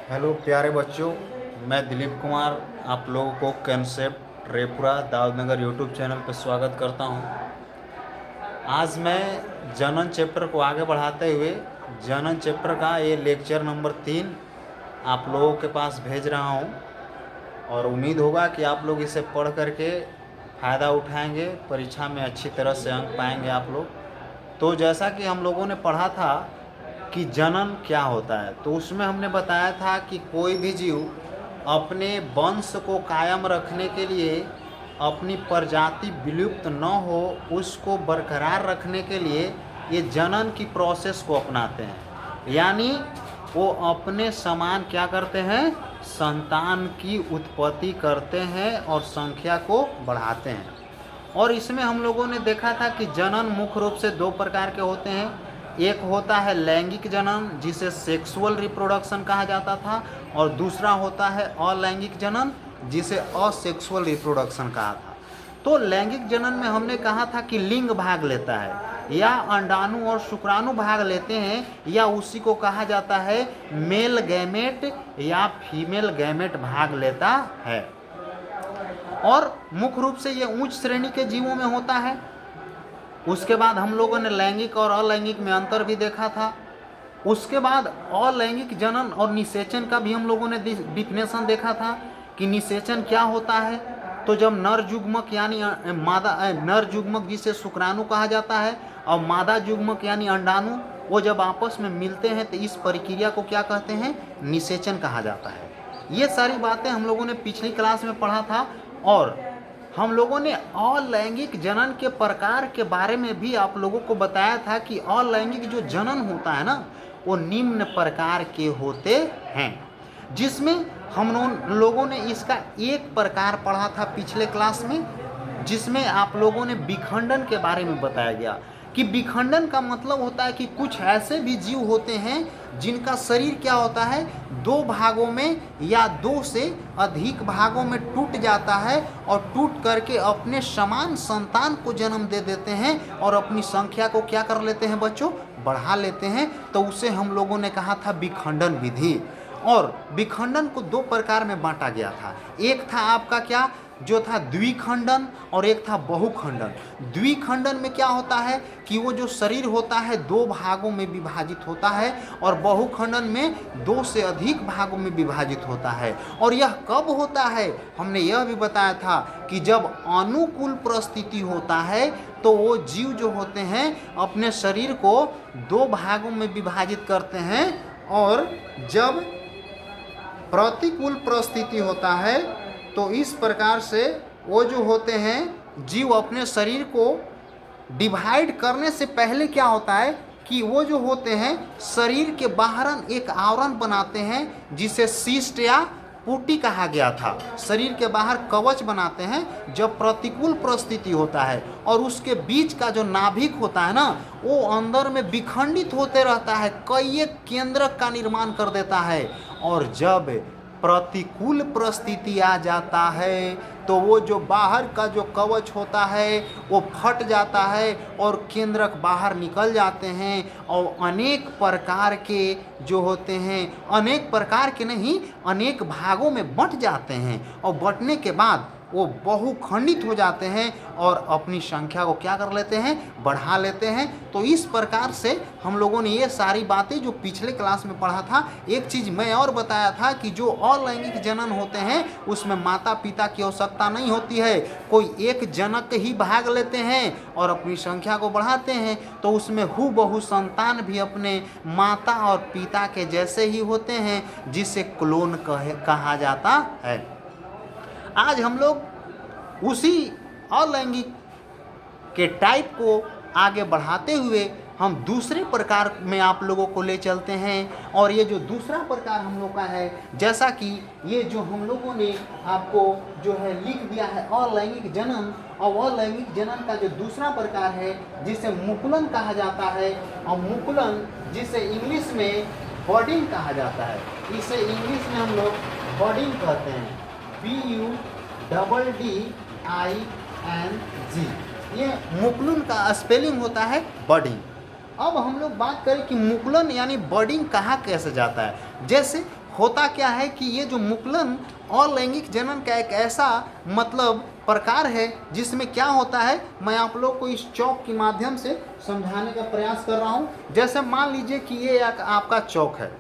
Hello प्यारे बच्चों, मैं दिलीप कुमार आप लोगों को concept Repura Daudnagar YouTube channel पर स्वागत करता हूं। आज मैं जनन चैप्टर को आगे बढ़ाते हुए जनन चैप्टर का ये लेक्चर नंबर 3 आप लोगों के पास भेज रहा हूं और उम्मीद होगा कि आप लोग इसे पढ़ करके फ़ायदा उठाएंगे, परीक्षा में अच्छी तरह से अंक पाएंगे आप लोग। तो जैसा कि हम लोगों ने पढ़ा था कि जनन क्या होता है, तो उसमें हमने बताया था कि कोई भी जीव अपने वंश को कायम रखने के लिए, अपनी प्रजाति विलुप्त न हो उसको बरकरार रखने के लिए ये जनन की प्रोसेस को अपनाते हैं। यानी वो अपने समान क्या करते हैं, संतान की उत्पत्ति करते हैं और संख्या को बढ़ाते हैं। और इसमें हम लोगों ने देखा था कि जनन मुख्य रूप से दो प्रकार के होते हैं। एक होता है लैंगिक जनन जिसे सेक्सुअल रिप्रोडक्शन कहा जाता था, और दूसरा होता है अलैंगिक जनन जिसे असेक्सुअल रिप्रोडक्शन कहा था। तो लैंगिक जनन में हमने कहा था कि लिंग भाग लेता है, या अंडाणु और शुक्राणु भाग लेते हैं, या उसी को कहा जाता है मेल गैमेट या फीमेल गैमेट भाग लेता है। और मुख्य रूप से ये उच्च श्रेणी के जीवों में होता है। उसके बाद हम लोगों ने लैंगिक और अलैंगिक में अंतर भी देखा था। उसके बाद अलैंगिक जनन और निषेचन का भी हम लोगों ने डिफिनेशन देखा था कि निषेचन क्या होता है। तो जब नर युग्मक यानी नर युग्मक जिसे शुक्राणु कहा जाता है और मादा युग्मक यानी अंडाणु वो जब आपस में मिलते हैं तो इस प्रक्रिया को क्या कहते हैं, निषेचन कहा जाता है। ये सारी बातें हम लोगों ने पिछली क्लास में पढ़ा था। और हम लोगों ने अलैंगिक जनन के प्रकार के बारे में भी आप लोगों को बताया था कि अलैंगिक जो जनन होता है ना वो निम्न प्रकार के होते हैं, जिसमें हम लोगों ने इसका एक प्रकार पढ़ा था पिछले क्लास में, जिसमें आप लोगों ने विखंडन के बारे में बताया गया कि विखंडन का मतलब होता है कि कुछ ऐसे भी जीव होते हैं जिनका शरीर क्या होता है, दो भागों में या दो से अधिक भागों में टूट जाता है और टूट करके अपने समान संतान को जन्म दे देते हैं और अपनी संख्या को क्या कर लेते हैं बच्चों, बढ़ा लेते हैं। तो उसे हम लोगों ने कहा था विखंडन विधि। और विखंडन को दो प्रकार में बांटा गया था। एक था आपका क्या जो था द्विखंडन और एक था बहुखंडन। द्विखंडन में क्या होता है कि वो जो शरीर होता है दो भागों में विभाजित होता है, और बहुखंडन में दो से अधिक भागों में विभाजित होता है। और यह कब होता है, हमने यह भी बताया था कि जब अनुकूल परिस्थिति होता है तो वो जीव जो होते हैं अपने शरीर को दो भागों में विभाजित करते हैं, और जब प्रतिकूल परिस्थिति होता है तो इस प्रकार से वो जो होते हैं जीव अपने शरीर को डिवाइड करने से पहले क्या होता है कि वो जो होते हैं शरीर के बाहर एक आवरण बनाते हैं जिसे शिष्ट या पुटी कहा गया था। शरीर के बाहर कवच बनाते हैं जब प्रतिकूल परिस्थिति होता है, और उसके बीच का जो नाभिक होता है ना वो अंदर में विखंडित होते रहता है, कई एक केंद्रक का निर्माण कर देता है। और जब प्रतिकूल परिस्थिति आ जाता है तो वो जो बाहर का जो कवच होता है वो फट जाता है और केंद्रक बाहर निकल जाते हैं, और अनेक प्रकार के जो होते हैं, अनेक प्रकार के नहीं अनेक भागों में बंट जाते हैं, और बंटने के बाद वो बहुखंडित हो जाते हैं और अपनी संख्या को क्या कर लेते हैं, बढ़ा लेते हैं। तो इस प्रकार से हम लोगों ने ये सारी बातें जो पिछले क्लास में पढ़ा था। एक चीज़ मैं और बताया था कि जो अलैंगिक जनन होते हैं उसमें माता पिता की आवश्यकता नहीं होती है, कोई एक जनक ही भाग लेते हैं और अपनी संख्या को बढ़ाते हैं, तो उसमें हूबहू संतान भी अपने माता और पिता के जैसे ही होते हैं, जिसे क्लोन कहा जाता है। आज हम लोग उसी अलैंगिक के टाइप को आगे बढ़ाते हुए हम दूसरे प्रकार में आप लोगों को ले चलते हैं। और ये जो दूसरा प्रकार हम लोग का है, जैसा कि ये जो हम लोगों ने आपको जो है लिख दिया है अलैंगिक जनन, और अलैंगिक जनन का जो दूसरा प्रकार है जिसे मुकुलन कहा जाता है, और मुकुलन जिसे इंग्लिश में बर्डिंग कहा जाता है, इसे इंग्लिश में हम लोग बर्डिंग कहते हैं, BUDDING। ये मुकुलन का स्पेलिंग होता है बर्डिंग। अब हम लोग बात करें कि मुकुलन यानी बर्डिंग कहाँ कैसे जाता है। जैसे होता क्या है कि ये जो मुकुलन अलैंगिक जनन का एक ऐसा मतलब प्रकार है जिसमें क्या होता है, मैं आप लोग को इस चौक के माध्यम से समझाने का प्रयास कर रहा हूँ। जैसे मान लीजिए कि ये एक आपका चौक है,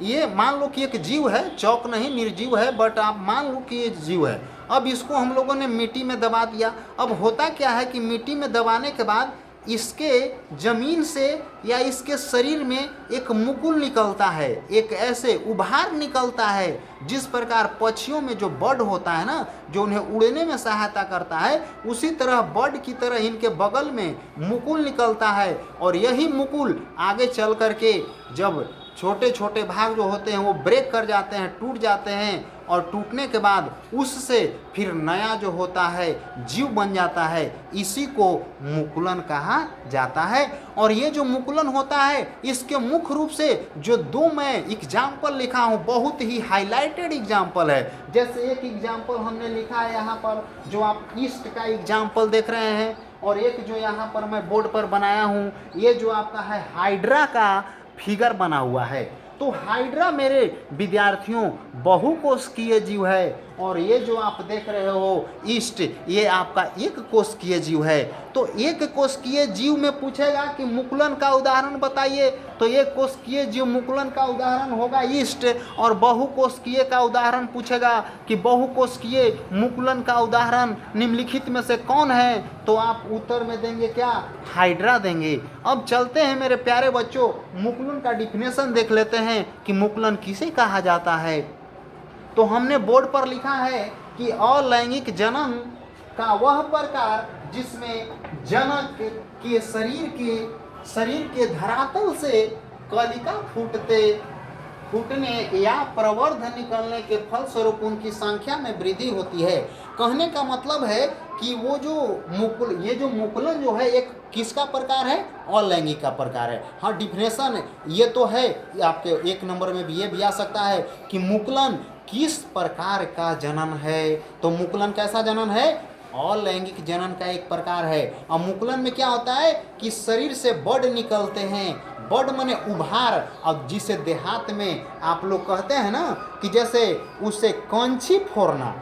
ये मान लो कि एक जीव है, चौक नहीं निर्जीव है, बट आप मान लो कि ये जीव है। अब इसको हम लोगों ने मिट्टी में दबा दिया। अब होता क्या है कि मिट्टी में दबाने के बाद इसके जमीन से या इसके शरीर में एक मुकुल निकलता है, एक ऐसे उभार निकलता है जिस प्रकार पक्षियों में जो बर्ड होता है ना, जो उन्हें उड़ने में सहायता करता है, उसी तरह बर्ड की तरह इनके बगल में मुकुल निकलता है। और यही मुकुल आगे चल करके जब छोटे छोटे भाग जो होते हैं वो ब्रेक कर जाते हैं, टूट जाते हैं, और टूटने के बाद उससे फिर नया जो होता है जीव बन जाता है। इसी को मुकुलन कहा जाता है। और ये जो मुकुलन होता है इसके मुख्य रूप से जो दो मैं एग्जाम्पल लिखा हूँ, बहुत ही हाईलाइटेड एग्जाम्पल है। जैसे एक एग्जाम्पल हमने लिखा है यहाँ पर, जो आप ईस्ट का एग्जाम्पल देख रहे हैं, और एक जो यहाँ पर मैं बोर्ड पर बनाया हूँ, ये जो आपका है हाइड्रा का फिगर बना हुआ है। तो हाइड्रा मेरे विद्यार्थियों बहुकोशिकीय जीव है, और ये जो आप देख रहे हो ईस्ट, ये आपका एक कोशिकीय जीव है। तो एक कोशिकीय जीव में पूछेगा कि मुकुलन का उदाहरण बताइए, तो एक कोशिकीय जीव मुकुलन का उदाहरण होगा ईस्ट, और बहुकोशिकीय का उदाहरण पूछेगा कि बहुकोशिकीय मुकुलन का उदाहरण निम्नलिखित में से कौन है, तो आप उत्तर में देंगे क्या, हाइड्रा देंगे। अब चलते हैं मेरे प्यारे बच्चों, मुकुलन का डिफिनेशन देख लेते हैं कि मुकुलन किसे कहा जाता है। तो हमने बोर्ड पर लिखा है कि अलैंगिक जनन का वह प्रकार जिसमें जनक के शरीर के धरातल से कलिका फूटने या प्रवर्ध निकलने के फलस्वरूप उनकी संख्या में वृद्धि होती है। कहने का मतलब है कि वो जो ये जो मुकुलन जो है एक किसका प्रकार है, अलैंगिक का प्रकार है। हाँ, डिफिनेशन ये तो है, आपके एक नंबर में भी ये भी आ सकता है कि मुकुलन किस प्रकार का जनन है। तो मुकुलन कैसा जनन है, अलैंगिक जनन का एक प्रकार है। और मुकुलन में क्या होता है कि शरीर से बर्ड निकलते हैं, बर्ड माने उभार, और जिसे देहात में आप लोग कहते हैं ना कि जैसे उससे कंछी फोड़ना,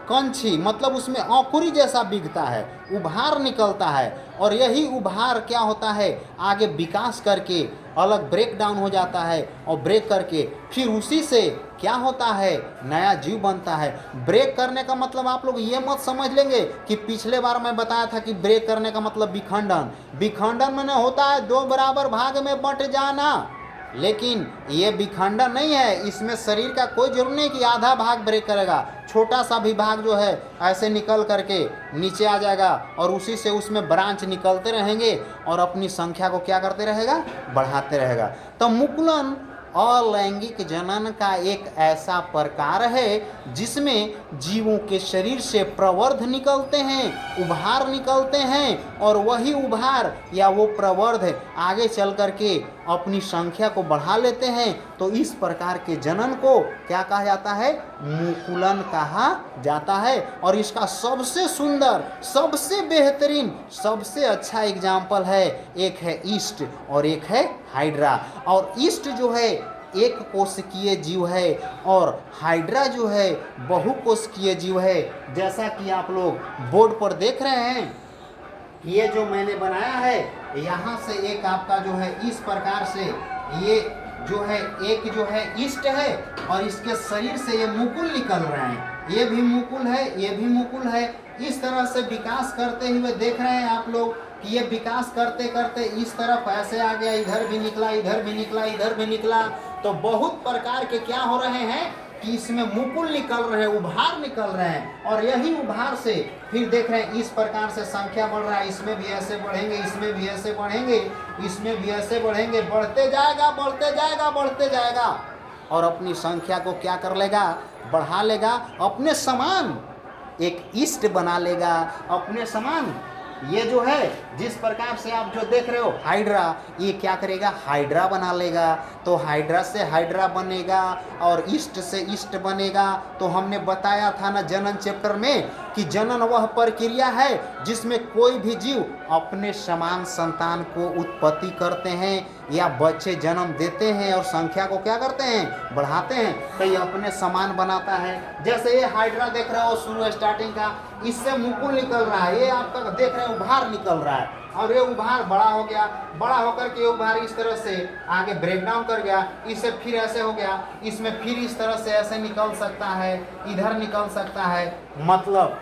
कंछी मतलब उसमें अंकुरी जैसा बिगता है, उभार निकलता है, और यही उभार क्या होता है आगे विकास करके अलग ब्रेक डाउन हो जाता है, और ब्रेक करके फिर उसी से क्या होता है, नया जीव बनता है। ब्रेक करने का मतलब आप लोग ये मत समझ लेंगे कि पिछले बार मैं बताया था कि ब्रेक करने का मतलब विखंडन, विखंडन माने होता है दो बराबर भाग में बंट जाना, लेकिन ये विखंडन नहीं है। इसमें शरीर का कोई जरूर नहीं कि आधा भाग ब्रेक करेगा, छोटा सा भी भाग जो है ऐसे निकल करके नीचे आ जाएगा, और उसी से उसमें ब्रांच निकलते रहेंगे और अपनी संख्या को क्या करते रहेगा, बढ़ाते रहेगा। तो मुकुलन अलैंगिक जनन का एक ऐसा प्रकार है जिसमें जीवों के शरीर से प्रवर्ध निकलते हैं, उभार निकलते हैं, और वही उभार या वो प्रवर्ध आगे चल करके अपनी संख्या को बढ़ा लेते हैं। तो इस प्रकार के जनन को क्या कहा जाता है, मुकुलन कहा जाता है। और इसका सबसे सुंदर, सबसे बेहतरीन, सबसे अच्छा एग्जाम्पल है, एक है ईस्ट और एक है हाइड्रा। और ईस्ट जो है एक कोशिकीय जीव है, और हाइड्रा जो है बहुकोशिकीय जीव है। जैसा कि आप लोग बोर्ड पर देख रहे हैं, ये जो मैंने बनाया है, यहाँ से एक आपका जो है इस प्रकार से ये जो है एक जो है ईस्ट है, और इसके शरीर से ये मुकुल निकल रहे हैं, ये भी मुकुल है, ये भी मुकुल है। इस तरह से विकास करते हुए देख रहे हैं आप लोग कि ये विकास करते करते इस तरफ ऐसे आ गया, इधर भी निकला, इधर भी निकला, इधर भी निकला। तो बहुत प्रकार के क्या हो रहे हैं कि इसमें मुकुल निकल रहे हैं, उभार निकल रहे हैं, और यही उभार से फिर देख रहे हैं इस प्रकार से संख्या बढ़ रहा है, इसमें भी ऐसे बढ़ेंगे, इसमें भी ऐसे बढ़ेंगे, इसमें भी ऐसे बढ़ेंगे, बढ़ते जाएगा, बढ़ते जाएगा, बढ़ते जाएगा, और अपनी संख्या को क्या कर लेगा, बढ़ा लेगा, अपने समान एक ईस्ट बना लेगा, अपने समान। ये जो है जिस प्रकार से आप जो देख रहे हो हाइड्रा, ये क्या करेगा, हाइड्रा बना लेगा। तो हाइड्रा से हाइड्रा बनेगा और ईस्ट से ईस्ट बनेगा। तो हमने बताया था ना जनन चैप्टर में कि जनन वह प्रक्रिया है जिसमें कोई भी जीव अपने समान संतान को उत्पत्ति करते हैं या बच्चे जन्म देते हैं और संख्या को क्या करते हैं, बढ़ाते हैं, तो ये अपने समान बनाता है। जैसे ये हाइड्रा देख रहे हो शुरू स्टार्टिंग का, इससे मुकुल निकल रहा है, ये आपका देख रहे हो उभार निकल रहा है, और ये उभार बड़ा हो गया, बड़ा होकर के उभार इस तरह से आगे ब्रेक डाउन कर गया, इससे फिर ऐसे हो गया, इसमें फिर इस तरह से ऐसे निकल सकता है, इधर निकल सकता है। मतलब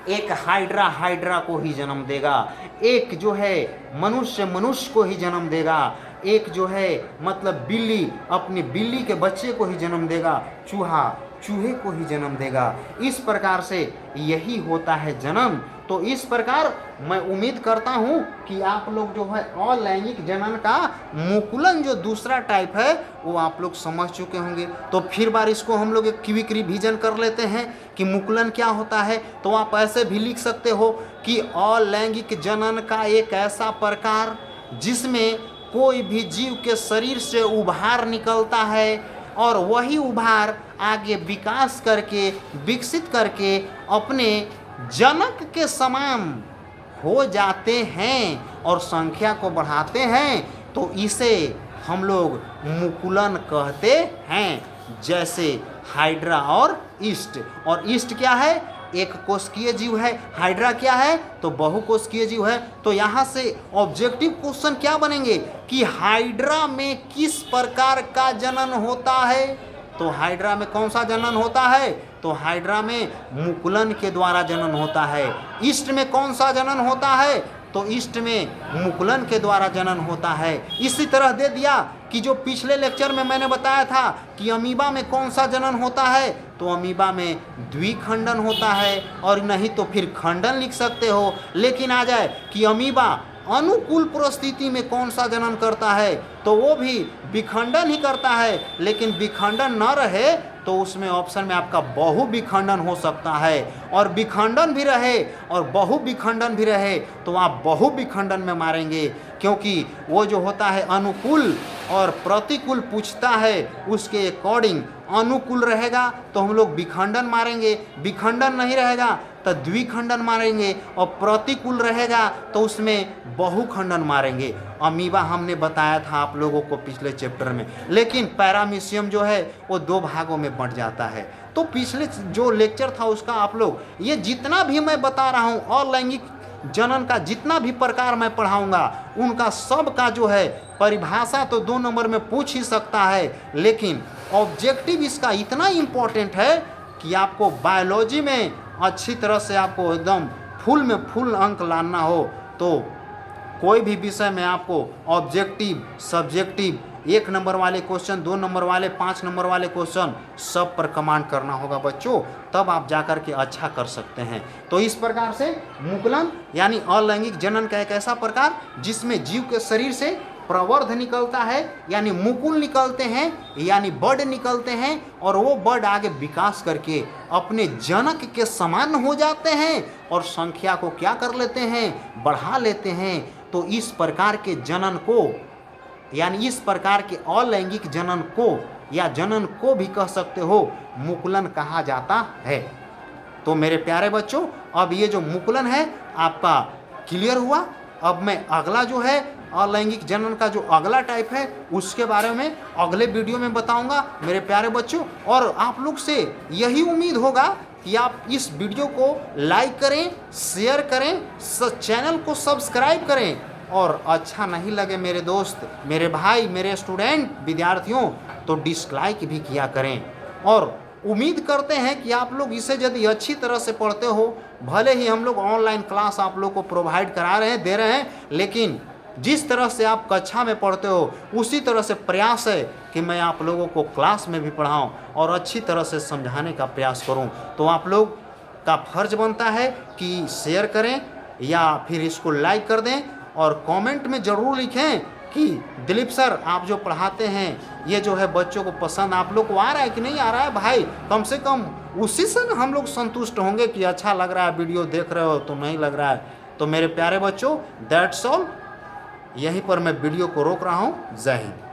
एक हाइड्रा हाइड्रा को ही जन्म देगा, एक जो है मनुष्य मनुष्य को ही जन्म देगा, एक जो है मतलब बिल्ली अपनी बिल्ली के बच्चे को ही जन्म देगा, चूहा चूहे को ही जन्म देगा। इस प्रकार से यही होता है जन्म। तो इस प्रकार मैं उम्मीद करता हूँ कि आप लोग जो है अलैंगिक जनन का मुकुलन जो दूसरा टाइप है वो आप लोग समझ चुके होंगे। तो फिर बार इसको हम लोग एक क्विक रिवीजन कर लेते हैं कि मुकुलन क्या होता है। तो आप ऐसे भी लिख सकते हो कि अलैंगिक जनन का एक ऐसा प्रकार जिसमें कोई भी जीव के शरीर से उभार निकलता है और वही उभार आगे विकास करके विकसित करके अपने जनक के समान हो जाते हैं और संख्या को बढ़ाते हैं, तो इसे हम लोग मुकुलन कहते हैं। जैसे हाइड्रा और ईस्ट, और ईस्ट क्या है, एक कोशिकीय जीव है, हाइड्रा क्या है तो बहुकोशिकीय जीव है। तो यहाँ से ऑब्जेक्टिव क्वेश्चन क्या बनेंगे कि हाइड्रा में किस प्रकार का जनन होता है। तो हाइड्रा में कौन सा जनन होता है, तो हाइड्रा में मुकुलन के द्वारा जनन होता है। ईस्ट में कौन सा जनन होता है, तो ईस्ट में मुकुलन के द्वारा जनन होता है। इसी तरह दे दिया कि जो पिछले लेक्चर में मैंने बताया था कि अमीबा में कौन सा जनन होता है, तो अमीबा में द्विखंडन होता है, और नहीं तो फिर खंडन लिख सकते हो। लेकिन आ जाए कि अमीबा अनुकूल परिस्थिति में कौन सा जनन करता है, तो वो भी विखंडन ही करता है। लेकिन विखंडन न रहे तो उसमें ऑप्शन में आपका बहु विखंडन हो सकता है, और विखंडन भी रहे और बहु विखंडन भी रहे तो आप बहु विखंडन में मारेंगे, क्योंकि वो जो होता है अनुकूल और प्रतिकूल पूछता है, उसके अकॉर्डिंग अनुकूल रहेगा तो हम लोग विखंडन मारेंगे, विखंडन नहीं रहेगा तो द्विखंडन मारेंगे, और प्रतिकूल रहेगा तो उसमें बहुखंडन मारेंगे। अमीबा हमने बताया था आप लोगों को पिछले चैप्टर में, लेकिन पैरामीशियम जो है वो दो भागों में बंट जाता है। तो पिछले जो लेक्चर था उसका आप लोग ये जितना भी मैं बता रहा हूँ अलैंगिक जनन का जितना भी प्रकार मैं पढ़ाऊंगा उनका सब का जो है परिभाषा तो 2 नंबर में पूछ ही सकता है, लेकिन ऑब्जेक्टिव इसका इतना इम्पोर्टेंट है कि आपको बायोलॉजी में अच्छी तरह से आपको एकदम फुल में फुल अंक लाना हो तो कोई भी विषय में आपको ऑब्जेक्टिव सब्जेक्टिव 1 नंबर वाले क्वेश्चन, 2 नंबर वाले, 5 नंबर वाले क्वेश्चन सब पर कमांड करना होगा बच्चों, तब आप जाकर के अच्छा कर सकते हैं। तो इस प्रकार से मुकुलन यानी अलैंगिक जनन का एक ऐसा प्रकार जिसमें जीव के शरीर से प्रवर्ध निकलता है, यानी मुकुल निकलते हैं, यानी बड निकलते हैं, और वो बड आगे विकास करके अपने जनक के समान हो जाते हैं और संख्या को क्या कर लेते हैं, बढ़ा लेते हैं। तो इस प्रकार के जनन को यानी इस प्रकार के अलैंगिक जनन को या जनन को भी कह सकते हो मुकुलन कहा जाता है। तो मेरे प्यारे बच्चों, अब ये जो मुकुलन है आपका क्लियर हुआ। अब मैं अगला जो है अलैंगिक जनन का जो अगला टाइप है उसके बारे में अगले वीडियो में बताऊंगा मेरे प्यारे बच्चों। और आप लोग से यही उम्मीद होगा कि आप इस वीडियो को लाइक करें, शेयर करें, चैनल को सब्सक्राइब करें, और अच्छा नहीं लगे मेरे दोस्त, मेरे भाई, मेरे स्टूडेंट विद्यार्थियों तो डिसलाइक भी किया करें। और उम्मीद करते हैं कि आप लोग इसे यदि अच्छी तरह से पढ़ते हो, भले ही हम लोग ऑनलाइन क्लास आप लोग को प्रोवाइड करा रहे हैं, दे रहे हैं, लेकिन जिस तरह से आप कक्षा में पढ़ते हो उसी तरह से प्रयास है कि मैं आप लोगों को क्लास में भी पढ़ाऊं और अच्छी तरह से समझाने का प्रयास करूं। तो आप लोग का फर्ज बनता है कि शेयर करें या फिर इसको लाइक कर दें, और कमेंट में ज़रूर लिखें कि दिलीप सर आप जो पढ़ाते हैं ये जो है बच्चों को पसंद आप लोग को आ रहा है कि नहीं आ रहा है। भाई कम से कम उसी से हम लोग संतुष्ट होंगे कि अच्छा लग रहा है, वीडियो देख रहे हो तो नहीं लग रहा है। तो मेरे प्यारे बच्चों दैट्स ऑल, यहीं पर मैं वीडियो को रोक रहा हूँ। जय हिंद।